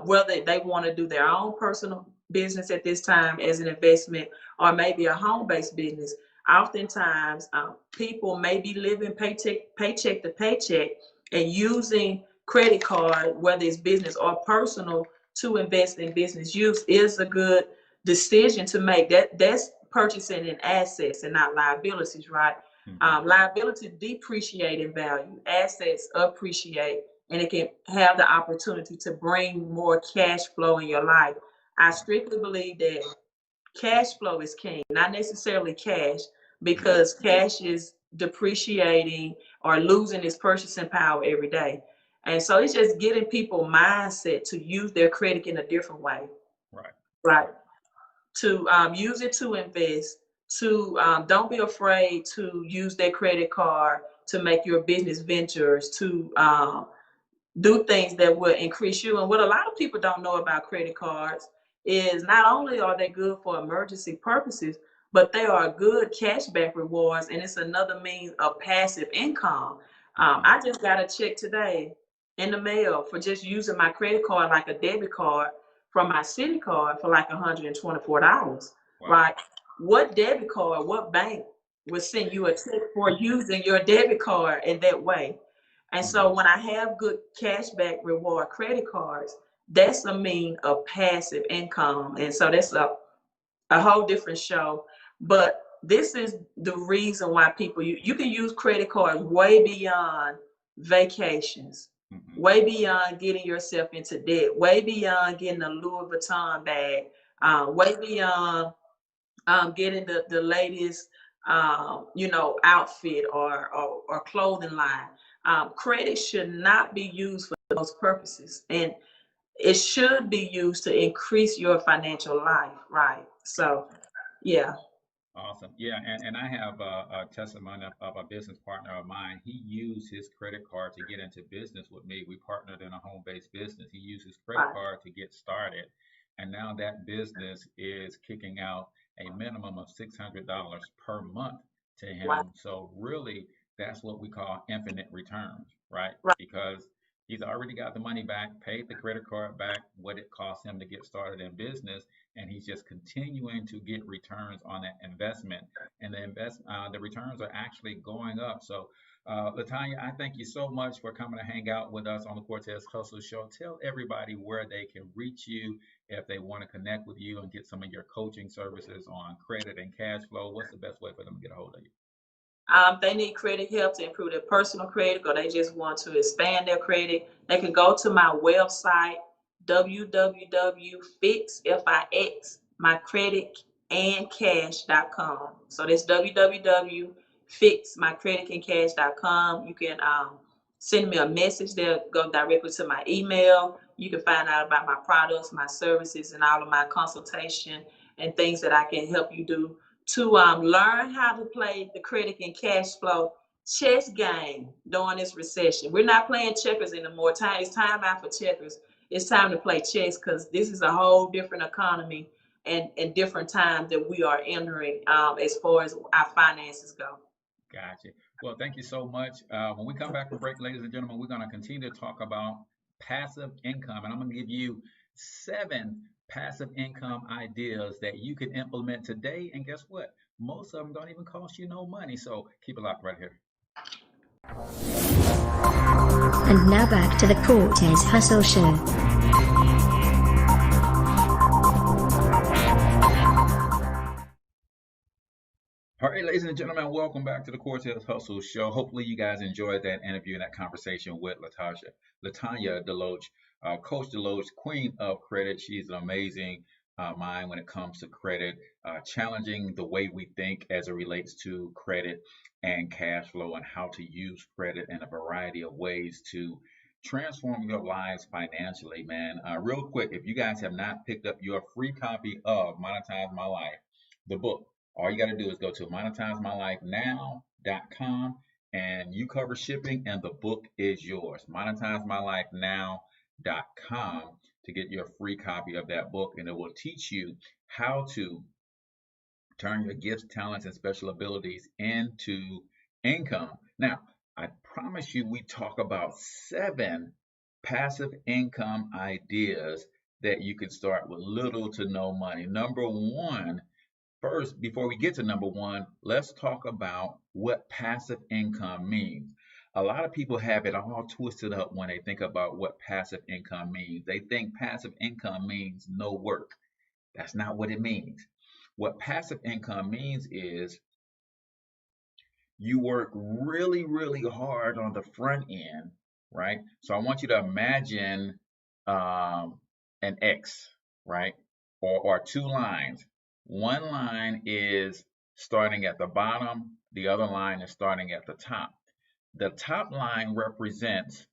whether they want to do their own personal business at this time as an investment, or maybe a home-based business, oftentimes people may be living paycheck to paycheck, and using credit card, whether it's business or personal, to invest in business use is a good decision to make. That's purchasing in assets and not liabilities, right? Liability depreciate in value, assets appreciate, and it can have the opportunity to bring more cash flow in your life. I strictly believe that cash flow is king, not necessarily cash, because cash is depreciating or losing its purchasing power every day. And so it's just getting people mindset to use their credit in a different way. Right. To use it to invest, to don't be afraid to use their credit card to make your business ventures, to do things that will increase you. And what a lot of people don't know about credit cards is not only are they good for emergency purposes, but they are good cashback rewards, and it's another means of passive income. I just got a check today in the mail for just using my credit card like a debit card from my city card for like $124, right? What debit card, what bank would send you a check for using your debit card in that way? And so when I have good cashback reward credit cards, that's a mean of passive income. And so that's a whole different show. But this is the reason why people, you can use credit cards way beyond vacations, way beyond getting yourself into debt, way beyond getting a Louis Vuitton bag, way beyond getting the latest outfit or clothing line. Credit should not be used for those purposes, and it should be used to increase your financial life, right? So yeah. Awesome. Yeah, and I have a testimony of a business partner of mine. He used his credit card to get into business with me. We partnered in a home-based business. He used his credit card to get started, and now that business is kicking out a minimum of $600 per month to him. So really, that's what we call infinite returns, right? Because He's already got the money back, paid the credit card back, what it cost him to get started in business, and he's just continuing to get returns on that investment. And the returns are actually going up. So, LaTanya, I thank you so much for coming to hang out with us on the Cortez Hustle Show. Tell everybody where they can reach you if they want to connect with you and get some of your coaching services on credit and cash flow. What's the best way for them to get a hold of you? They need credit help to improve their personal credit, or they just want to expand their credit. They can go to my website, www.fixmycreditandcash.com. So that's www.fixmycreditandcash.com. You can send me a message that go directly to my email. You can find out about my products, my services, and all of my consultation and things that I can help you do to learn how to play the credit and cash flow chess game during this recession. We're not playing checkers anymore. It's time out for checkers. It's time to play chess, because this is a whole different economy and different time that we are entering as far as our finances go. Gotcha. Well, thank you so much. When we come back from break, ladies and gentlemen, we're going to continue to talk about passive income. And I'm going to give you 7 passive income ideas that you can implement today. And guess what? Most of them don't even cost you no money. So keep it locked right here. And now back to the Cortez Hustle Show. All right, ladies and gentlemen, welcome back to the Cortez Hustle Show. Hopefully you guys enjoyed that interview and that conversation with LaTanya DeLoach, Coach DeLoach, Queen of Credit. She's an amazing mind when it comes to credit, challenging the way we think as it relates to credit and cash flow, and how to use credit in a variety of ways to transform your lives financially, man. Real quick, if you guys have not picked up your free copy of Monetize My Life, the book, all you got to do is go to monetizemylifenow.com, and you cover shipping and the book is yours. monetizemylifenow.com to get your free copy of that book, and it will teach you how to turn your gifts, talents, and special abilities into income. Now, I promise you, we talk about 7 passive income ideas that you can start with little to no money. Number 1, first, before we get to number 1, let's talk about what passive income means. A lot of people have it all twisted up when they think about what passive income means. They think passive income means no work. That's not what it means. What passive income means is you work really, really hard on the front end, right? So I want you to imagine an X, right? Or 2 lines. One line is starting at the bottom, the other line is starting at the top. The top line represents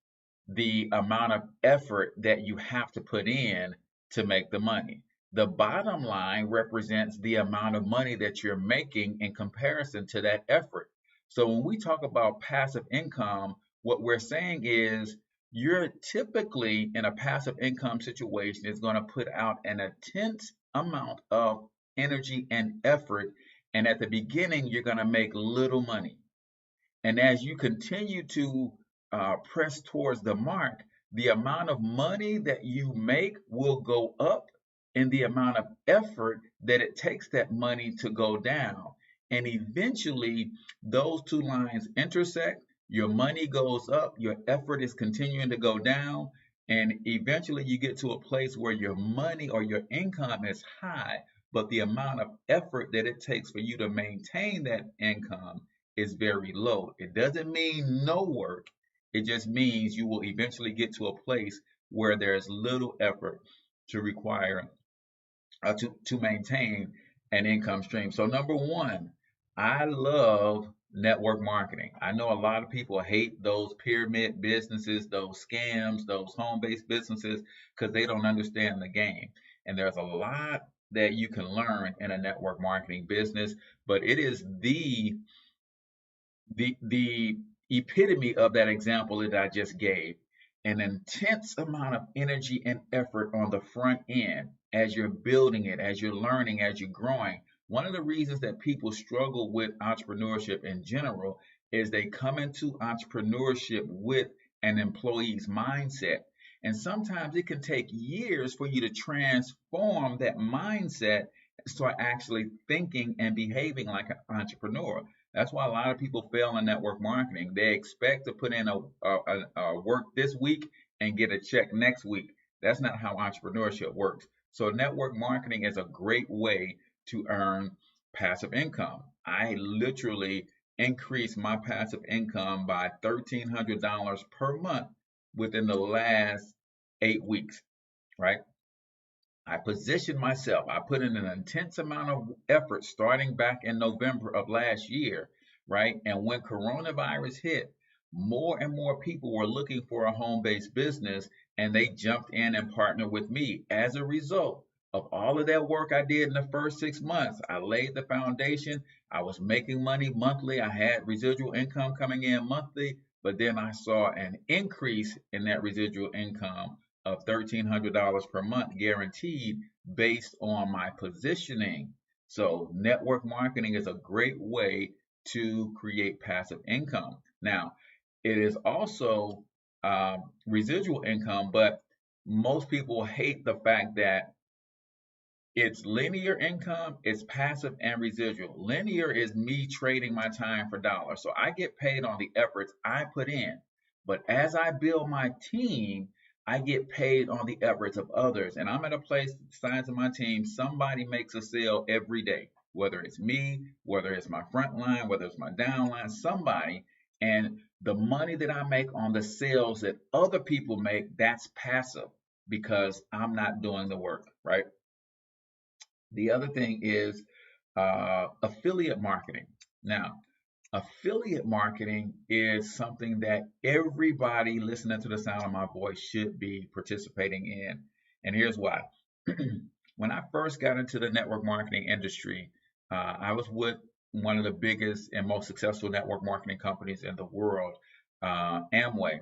the amount of effort that you have to put in to make the money. The bottom line represents the amount of money that you're making in comparison to that effort. So when we talk about passive income, what we're saying is you're typically in a passive income situation is going to put out an intense amount of energy and effort, and at the beginning you're going to make little money, and as you continue to press towards the mark, the amount of money that you make will go up, and the amount of effort that it takes that money to go down, and eventually those 2 lines intersect. Your money goes up, your effort is continuing to go down, and eventually you get to a place where your money or your income is high, but the amount of effort that it takes for you to maintain that income is very low. It doesn't mean no work. It just means you will eventually get to a place where there's little effort to require to maintain an income stream. So number 1, I love network marketing. I know a lot of people hate those pyramid businesses, those scams, those home-based businesses, because they don't understand the game. And there's a lot that you can learn in a network marketing business, but it is the epitome of that example that I just gave. An intense amount of energy and effort on the front end as you're building it, as you're learning, as you're growing. One of the reasons that people struggle with entrepreneurship in general is they come into entrepreneurship with an employee's mindset. And sometimes it can take years for you to transform that mindset and start actually thinking and behaving like an entrepreneur. That's why a lot of people fail in network marketing. They expect to put in a work this week and get a check next week. That's not how entrepreneurship works. So network marketing is a great way to earn passive income. I literally increased my passive income by $1,300 per month within the last 8 weeks, right? I positioned myself. I put in an intense amount of effort starting back in November of last year, right? And when coronavirus hit, more and more people were looking for a home-based business, and they jumped in and partnered with me. As a result of all of that work I did in the first 6 months, I laid the foundation. I was making money monthly. I had residual income coming in monthly, but then I saw an increase in that residual income of $1,300 per month guaranteed based on my positioning. So network marketing is a great way to create passive income. Now, it is also residual income, but most people hate the fact that it's linear income, it's passive and residual. Linear is me trading my time for dollars. So I get paid on the efforts I put in. But as I build my team, I get paid on the efforts of others. And I'm at a place, size of my team, somebody makes a sale every day, whether it's me, whether it's my front line, whether it's my down line, somebody. And the money that I make on the sales that other people make, that's passive because I'm not doing the work, right? The other thing is affiliate marketing. Now, affiliate marketing is something that everybody listening to the sound of my voice should be participating in. And here's why. When I first got into the network marketing industry, I was with one of the biggest and most successful network marketing companies in the world, Amway.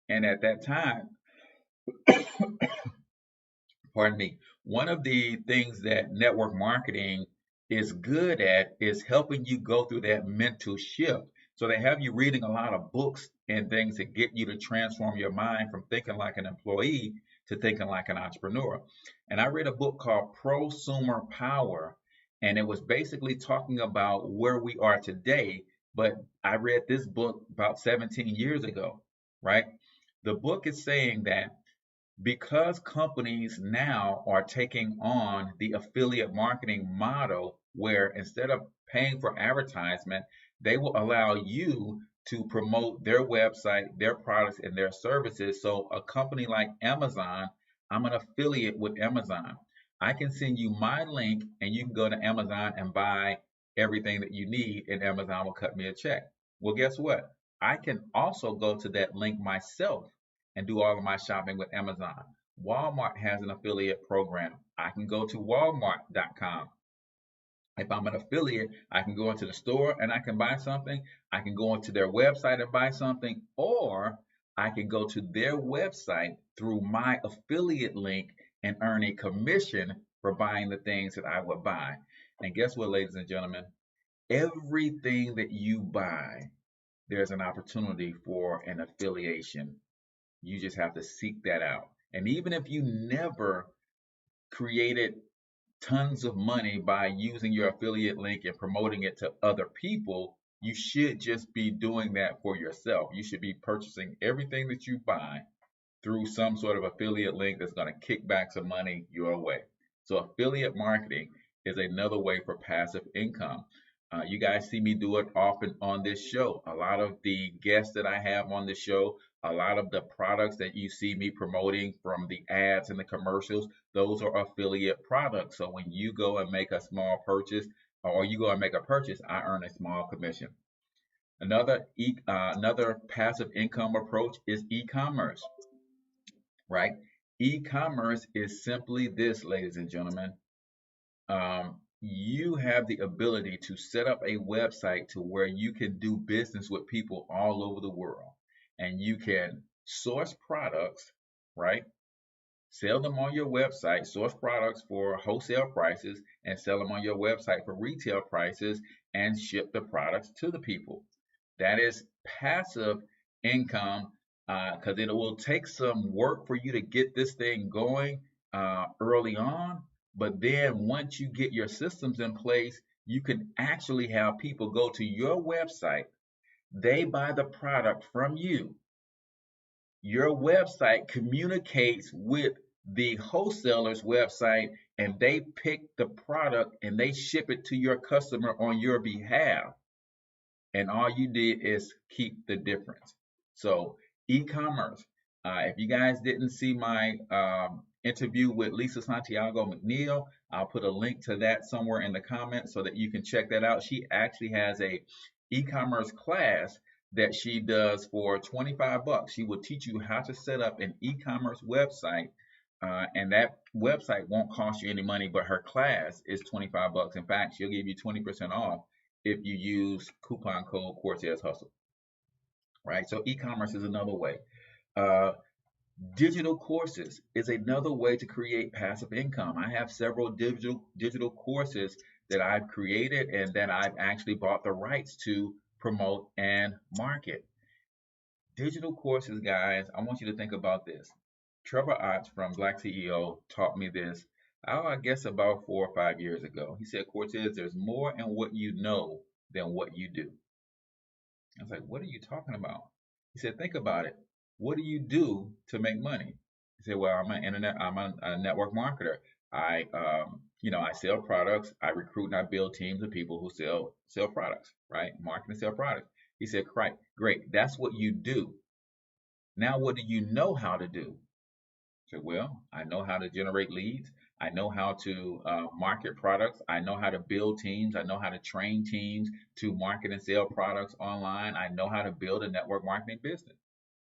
And at that time, pardon me, one of the things that network marketing is good at is helping you go through that mental shift. So they have you reading a lot of books and things to get you to transform your mind from thinking like an employee to thinking like an entrepreneur. And I read a book called Prosumer Power, and it was basically talking about where we are today. But I read this book about 17 years ago, right? The book is saying that because companies now are taking on the affiliate marketing model where instead of paying for advertisement, they will allow you to promote their website, their products, and their services. So a company like Amazon, I'm an affiliate with Amazon. I can send you my link and you can go to Amazon and buy everything that you need, and Amazon will cut me a check. Well, guess what? I can also go to that link myself and do all of my shopping with Amazon. Walmart has an affiliate program. I can go to walmart.com. If I'm an affiliate, I can go into the store and I can buy something. I can go into their website and buy something, or I can go to their website through my affiliate link and earn a commission for buying the things that I would buy. And guess what, ladies and gentlemen? Everything that you buy, there's an opportunity for an affiliation. You just have to seek that out. And even if you never created tons of money by using your affiliate link and promoting it to other people, you should just be doing that for yourself. You should be purchasing everything that you buy through some sort of affiliate link that's going to kick back some money your way. So affiliate marketing is another way for passive income. You guys see me do it often on this show. A lot of the guests that I have on the show, a lot of the products that you see me promoting from the ads and the commercials, those are affiliate products. So when you go and make a small purchase, or you go and make a purchase, I earn a small commission. Another passive income approach is e-commerce, right? E-commerce is simply this, ladies and gentlemen. You have the ability to set up a website to where you can do business with people all over the world, and you can source products, right? Sell them on your website, source products for wholesale prices and sell them on your website for retail prices and ship the products to the people. That is passive income because it will take some work for you to get this thing going early on. But then once you get your systems in place, you can actually have people go to your website. They buy the product from you. Your website communicates with the wholesaler's website, and they pick the product and they ship it to your customer on your behalf. And all you did is keep the difference. So e-commerce. If you guys didn't see my interview with Lisa Santiago McNeil, I'll put a link to that somewhere in the comments so that you can check that out. She actually has a e-commerce class that she does for 25 bucks. She will teach you how to set up an e-commerce website. And that website won't cost you any money, but her class is 25 bucks. In fact, she'll give you 20% off if you use coupon code Cortez Hustle, right? So e-commerce is another way. Digital courses is another way to create passive income. I have several digital courses that I've created and that I've actually bought the rights to promote and market. Digital courses, guys, I want you to think about this. Trevor Ott from Black CEO taught me this, I guess about 4 or 5 years ago. He said, Cortez, there's more in what you know than what you do. I was like, what are you talking about? He said, think about it. What do you do to make money? He said, well, I'm a network marketer. I sell products. I recruit and I build teams of people who sell products, right? Market and sell products. He said, great. That's what you do. Now, what do you know how to do? I said, well, I know how to generate leads. I know how to market products. I know how to build teams. I know how to train teams to market and sell products online. I know how to build a network marketing business.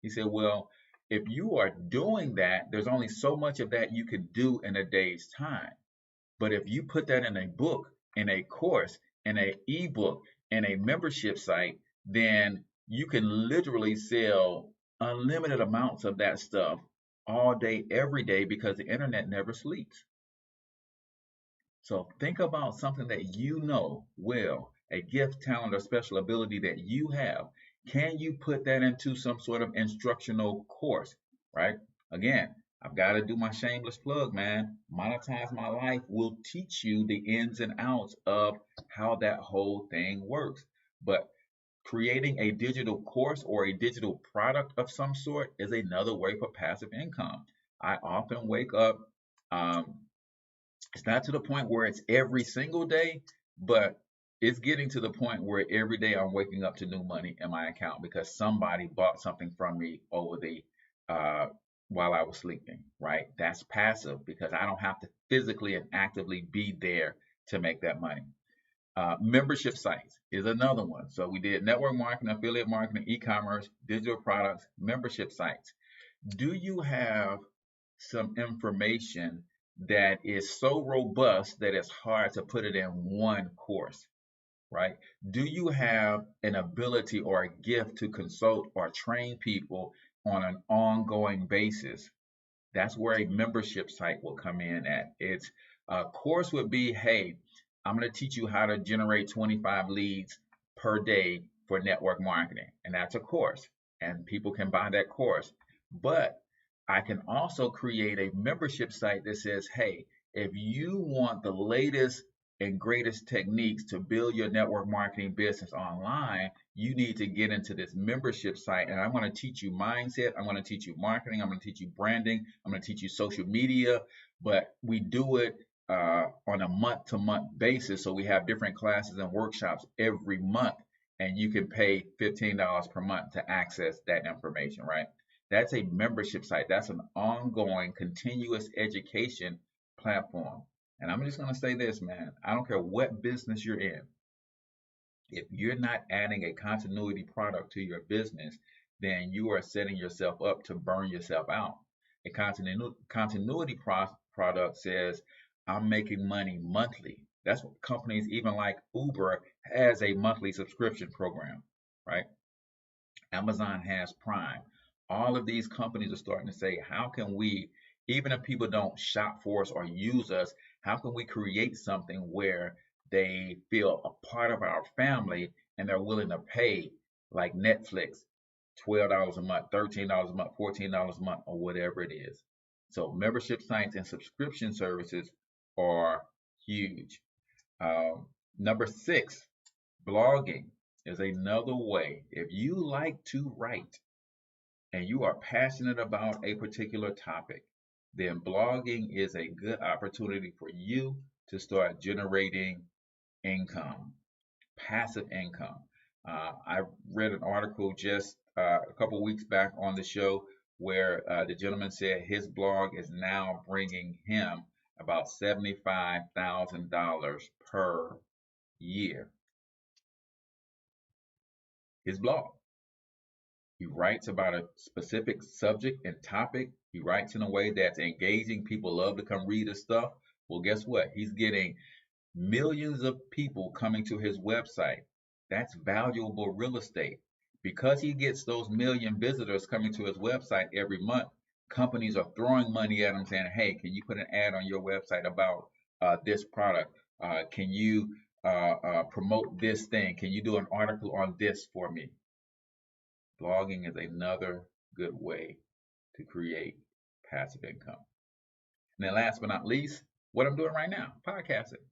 He said, well, if you are doing that, there's only so much of that you can do in a day's time. But if you put that in a book, in a course, in an ebook, in a membership site, then you can literally sell unlimited amounts of that stuff all day, every day, because the internet never sleeps. So think about something that you know well, a gift, talent, or special ability that you have. Can you put that into some sort of instructional course, right? Again, I've got to do my shameless plug, man. Monetize My Life will teach you the ins and outs of how that whole thing works. But creating a digital course or a digital product of some sort is another way for passive income. I often wake up, it's not to the point where it's every single day, but it's getting to the point where every day I'm waking up to new money in my account because somebody bought something from me over the while I was sleeping, right? That's passive because I don't have to physically and actively be there to make that money. Membership sites is another one. So we did network marketing, affiliate marketing, e-commerce, digital products, membership sites. Do you have some information that is so robust that it's hard to put it in one course, right? Do you have an ability or a gift to consult or train people on an ongoing basis? That's where a membership site will come in at. It's a course would be, hey, I'm going to teach you how to generate 25 leads per day for network marketing. And that's a course, and people can buy that course. But I can also create a membership site that says, hey, if you want the latest and greatest techniques to build your network marketing business online, you need to get into this membership site. And I'm going to teach you mindset. I'm going to teach you marketing. I'm going to teach you branding. I'm going to teach you social media. But we do it on a month-to-month basis. So we have different classes and workshops every month. And you can pay $15 per month to access that information, right? That's a membership site. That's an ongoing, continuous education platform. And I'm just going to say this, man. I don't care what business you're in. If you're not adding a continuity product to your business, then you are setting yourself up to burn yourself out. A continuity product says, I'm making money monthly. That's what companies, even like Uber, has a monthly subscription program, right? Amazon has Prime. All of these companies are starting to say, how can we, even if people don't shop for us or use us, how can we create something where they feel a part of our family and they're willing to pay, like Netflix, $12 a month, $13 a month, $14 a month, or whatever it is. So membership sites and subscription services are huge. Number 6, blogging is another way. If you like to write and you are passionate about a particular topic, then blogging is a good opportunity for you to start generating income, passive income. I read an article just a couple weeks back on the show where the gentleman said his blog is now bringing him about $75,000 per year. His blog. He writes about a specific subject and topic. He writes in a way that's engaging. People love to come read his stuff. Well, guess what? He's getting millions of people coming to his website. That's valuable real estate. Because he gets those million visitors coming to his website every month, companies are throwing money at him saying, hey, can you put an ad on your website about this product? Can you promote this thing? Can you do an article on this for me? Blogging is another good way to create passive income. And then last but not least, what I'm doing right now, podcasting.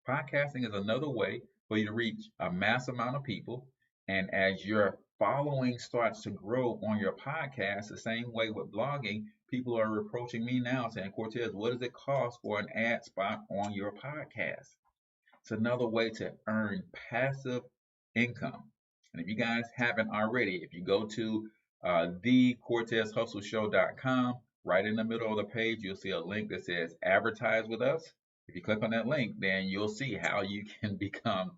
Podcasting is another way for you to reach a mass amount of people. And as your following starts to grow on your podcast, the same way with blogging, people are approaching me now saying, Cortez, what does it cost for an ad spot on your podcast? It's another way to earn passive income. And if you guys haven't already, if you go to thecortezhustleshow.com, right in the middle of the page, you'll see a link that says advertise with us. If you click on that link, then you'll see how you can become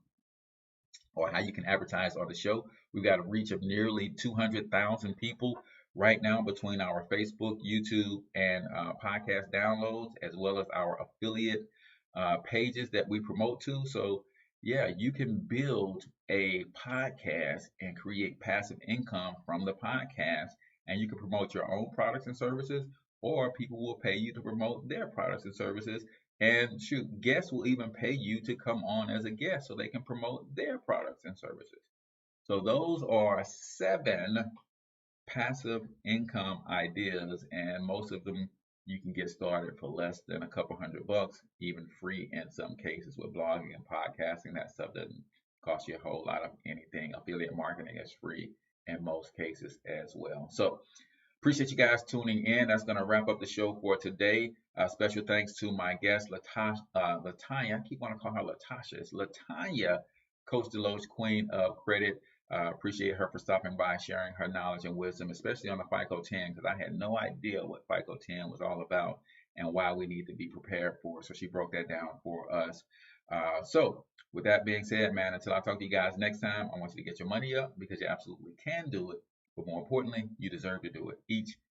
or how you can advertise on the show. We've got a reach of nearly 200,000 people right now between our Facebook, YouTube, and podcast downloads, as well as our affiliate pages that we promote to. So yeah, you can build a podcast and create passive income from the podcast, and you can promote your own products and services, or people will pay you to promote their products and services. And shoot, guests will even pay you to come on as a guest so they can promote their products and services. So those are 7 passive income ideas, and most of them you can get started for less than a couple $100, even free in some cases with blogging and podcasting. That stuff doesn't cost you a whole lot of anything. Affiliate marketing is free in most cases as well. So appreciate you guys tuning in. That's going to wrap up the show for today. Special thanks to my guest, LaTanya. I keep wanting to call her Latasha. It's LaTanya, Coach DeLoach, Queen of Credit. Appreciate her for stopping by, sharing her knowledge and wisdom, especially on the FICO 10, because I had no idea what FICO 10 was all about and why we need to be prepared for it. So she broke that down for us. So with that being said, man, until I talk to you guys next time, I want you to get your money up because you absolutely can do it. But more importantly, you deserve to do it each